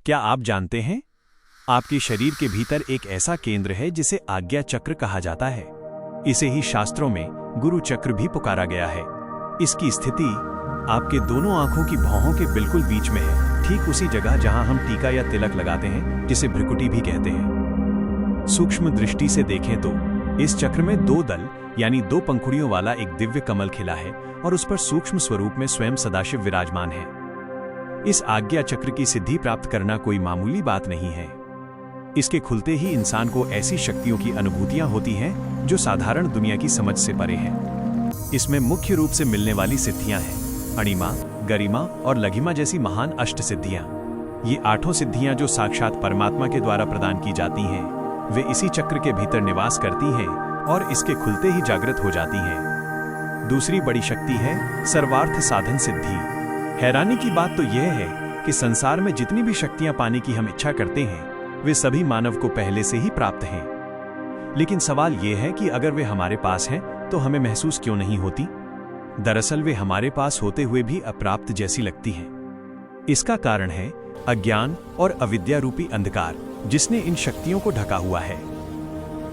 क्या आप जानते हैं, आपके शरीर के भीतर एक ऐसा केंद्र है जिसे आज्ञा चक्र कहा जाता है। इसे ही शास्त्रों में गुरु चक्र भी पुकारा गया है। इसकी स्थिति आपके दोनों आंखों की भौहों के बिल्कुल बीच में है, ठीक उसी जगह जहां हम टीका या तिलक लगाते हैं, जिसे भ्रिकुटी भी कहते हैं। सूक्ष्म दृष्टि से देखें तो इस चक्र में दो दल यानी दो पंखुड़ियों वाला एक दिव्य कमल खिला है और उस पर सूक्ष्म स्वरूप में स्वयं सदाशिव विराजमान है। इस आज्ञा चक्र की सिद्धि प्राप्त करना कोई मामूली बात नहीं है। इसके खुलते ही इंसान को ऐसी शक्तियों की अनुभूतियां होती हैं जो साधारण दुनिया की समझ से परे हैं। इसमें मुख्य रूप से मिलने वाली सिद्धियां हैं अणिमा, गरिमा और लघिमा जैसी महान अष्ट सिद्धियां। ये आठों सिद्धियां जो साक्षात परमात्मा के द्वारा प्रदान की जाती हैं, वे इसी चक्र के भीतर निवास करती हैं और इसके खुलते ही जागृत हो जाती हैं। दूसरी बड़ी शक्ति है सर्वार्थ साधन सिद्धि। हैरानी की बात तो यह है कि संसार में जितनी भी शक्तियां पाने की हम इच्छा करते हैं, वे सभी मानव को पहले से ही प्राप्त हैं। लेकिन सवाल यह है कि अगर वे हमारे पास हैं तो हमें महसूस क्यों नहीं होती? दरअसल वे हमारे पास होते हुए भी अप्राप्त जैसी लगती हैं। इसका कारण है अज्ञान और अविद्या रूपी अंधकार, जिसने इन शक्तियों को ढका हुआ है।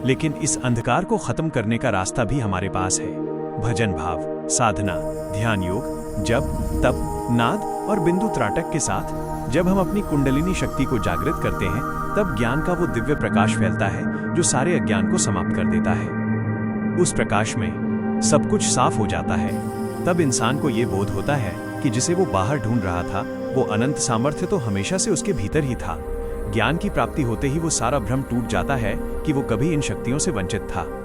लेकिन इस अंधकार को खत्म करने का रास्ता भी हमारे पास है। भजन भाव, साधना, ध्यान योग, जप, तप, नाद और बिंदु त्राटक के साथ जब हम अपनी कुंडलिनी शक्ति को जागृत करते हैं, तब ज्ञान का वो दिव्य प्रकाश फैलता है जो सारे अज्ञान को समाप्त कर देता है। उस प्रकाश में सब कुछ साफ हो जाता है। तब इंसान को ये बोध होता है कि जिसे वो बाहर ढूंढ रहा था, वो अनंत सामर्थ्य तो हमेशा से उसके भीतर ही था। ज्ञान की प्राप्ति होते ही वो सारा भ्रम टूट जाता है कि वो कभी इन शक्तियों से वंचित था।